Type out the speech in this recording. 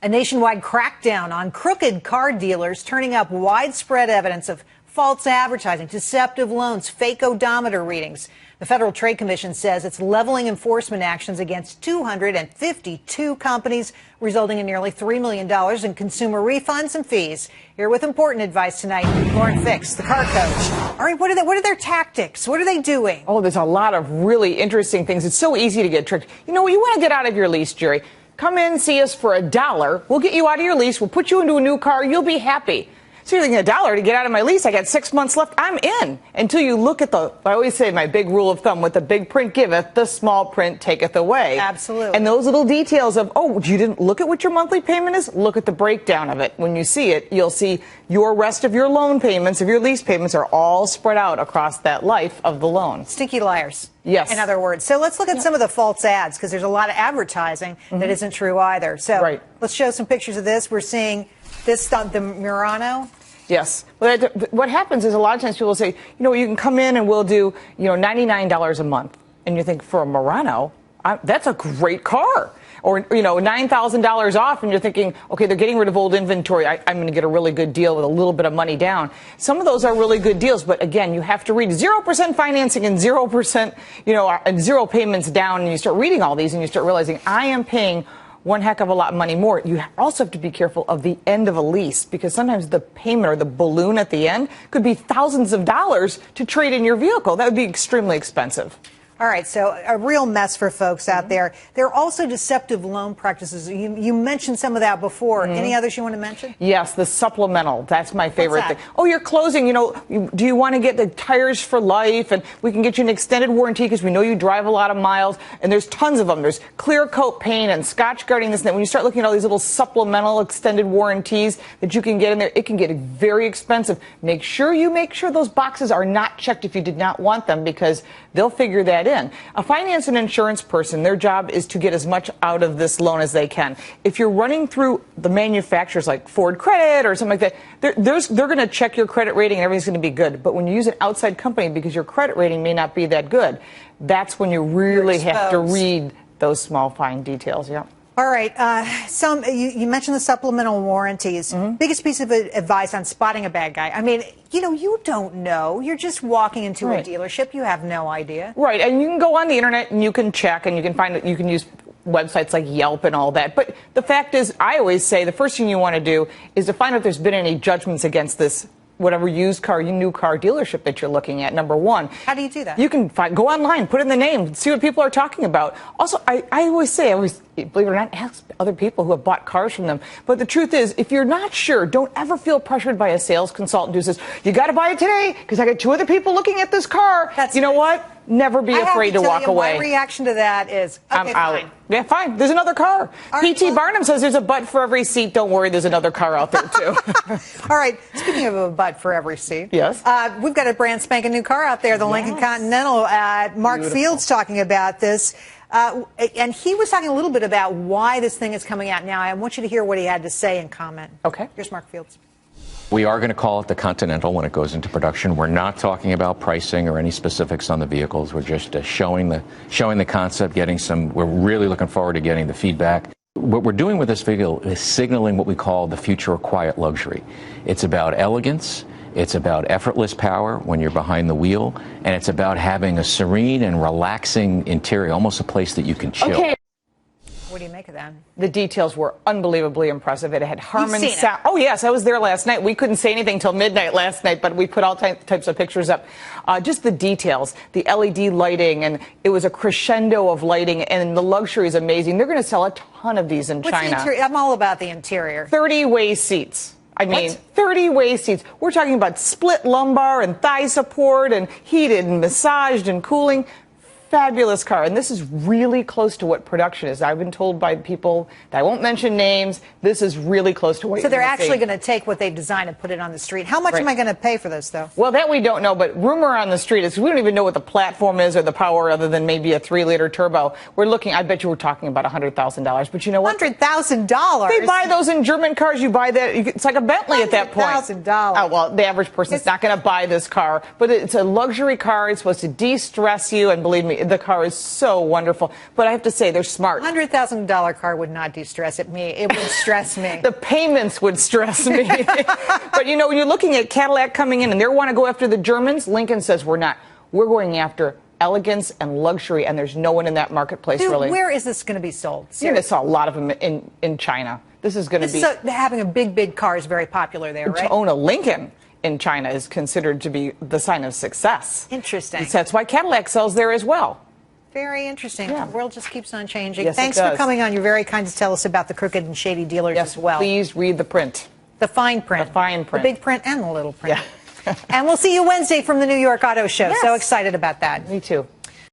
A nationwide crackdown on crooked car dealers turning up widespread evidence of false advertising, deceptive loans, fake odometer readings. The Federal Trade Commission says it's leveling enforcement actions against 252 companies, resulting in nearly $3 million in consumer refunds and fees. Here with important advice tonight, Lauren Fix, the car coach. All right, what are their tactics? What are they doing? Oh, there's a lot of really interesting things. It's so easy to get tricked. You know what? You want to get out of your lease, Jerry. Come in, see us for $1. We'll get you out of your lease. We'll put you into a new car. You'll be happy. So you're thinking $1 to get out of my lease. I got 6 months left. I'm in. Until you look at I always say my big rule of thumb, what the big print giveth, the small print taketh away. Absolutely. And those little details of, oh, you didn't look at what your monthly payment is? Look at the breakdown of it. When you see it, you'll see your rest of your loan payments, of your lease payments, are all spread out across that life of the loan. Stinky liars. Yes. In other words. So let's look at some of the false ads, because there's a lot of advertising that isn't true either. So let's show some pictures of this. We're seeing this, the Murano. Yes. What happens is a lot of times people say, you know, you can come in and we'll do, $99 a month. And you think, for a Murano, that's a great car. Or, $9,000 off, and you're thinking, okay, they're getting rid of old inventory. I'm going to get a really good deal with a little bit of money down. Some of those are really good deals, but again, you have to read 0% financing and 0%, and 0 payments down, and you start reading all these and you start realizing I am paying one heck of a lot of money more. You also have to be careful of the end of a lease, because sometimes the payment or the balloon at the end could be thousands of dollars to trade in your vehicle. That would be extremely expensive. All right, so a real mess for folks out there. There are also deceptive loan practices. You mentioned some of that before. Any others you want to mention? Yes, the supplemental. That's my favorite thing. Oh, you're closing. Do you want to get the tires for life? And we can get you an extended warranty because we know you drive a lot of miles. And there's tons of them. There's clear coat paint and Scotch guarding this and that. When you start looking at all these little supplemental extended warranties that you can get in there, it can get very expensive. Make sure those boxes are not checked if you did not want them, because they'll figure that in. A finance and insurance person, their job is to get as much out of this loan as they can. If you're running through the manufacturers like Ford Credit or something like that, they're going to check your credit rating and everything's going to be good. But when you use an outside company, because your credit rating may not be that good, that's when you really have to read those small, fine details. Yeah. All right. You mentioned the supplemental warranties. Biggest piece of advice on spotting a bad guy. I mean, you don't know. You're just walking into a dealership. You have no idea. Right. And you can go on the internet and you can check and you can find it. You can use websites like Yelp and all that. But the fact is, I always say the first thing you want to do is to find out if there's been any judgments against this whatever used car, new car dealership that you're looking at, number one. How do you do that? You can go online, put in the name, see what people are talking about. Also, I always say, believe it or not, ask other people who have bought cars from them. But the truth is, if you're not sure, don't ever feel pressured by a sales consultant who says, you got to buy it today because I got 2 other people looking at this car. You know what? Never be afraid to walk away. My reaction to that is, okay, I'm out. fine. Yeah, fine. There's another car. P.T. Barnum says there's a butt for every seat. Don't worry, there's another car out there, too. All right. Speaking of a butt for every seat. Yes. We've got a brand spanking new car out there, the Lincoln Continental. Mark Fields talking about this. And he was talking a little bit about why this thing is coming out now. I want you to hear what he had to say and comment. Okay. Here's Mark Fields. We are going to call it the Continental when it goes into production. We're not talking about pricing or any specifics on the vehicles. We're just showing the concept, we're really looking forward to getting the feedback. What we're doing with this vehicle is signaling what we call the future of quiet luxury. It's about elegance. It's about effortless power when you're behind the wheel. And it's about having a serene and relaxing interior, almost a place that you can chill. Okay. What do you make of that? The details were unbelievably impressive. It had Harman sound. Oh, yes, I was there last night. We couldn't say anything till midnight last night, but we put all types of pictures up. Just the details, the LED lighting, and it was a crescendo of lighting, and the luxury is amazing. They're going to sell a ton of these in China. I'm all about the interior. 30-way seats. 30-way seats. We're talking about split lumbar and thigh support and heated and massaged and cooling. Fabulous car, and this is really close to what production is. I've been told by people that I won't mention names. This is really close to what. So they're actually going to take what they've designed and put it on the street. How much am I going to pay for this, though? Well, that we don't know, but rumor on the street is we don't even know what the platform is or the power, other than maybe a 3-liter turbo. We're looking. I bet you we're talking about $100,000. But you know what? $100,000. They buy those in German cars. You buy that. It's like a Bentley at that point. $100,000. Oh well, the average person's not going to buy this car, but it's a luxury car. It's supposed to de-stress you, and believe me, The car is so wonderful. But I have to say, they're smart. $100,000 car would not de-stress me. It would stress me. The payments would stress me. But, you know, when you're looking at Cadillac coming in and they want to go after the Germans, Lincoln says we're not. We're going after elegance and luxury, and there's no one in that marketplace, Dude, really. where is this going to be sold? You're going to sell a lot of them in China. This is going to be... having a big car is very popular there, right? To own a Lincoln in China is considered to be the sign of success. Interesting. That's why Cadillac sells there as well. Very interesting. Yeah. The world just keeps on changing. Yes, Thanks for coming on. You're very kind to tell us about the crooked and shady dealers as well. Please read the print. The fine print. The fine print. The big print and the little print. Yeah. And we'll see you Wednesday from the New York Auto Show. Yes. So excited about that. Me too.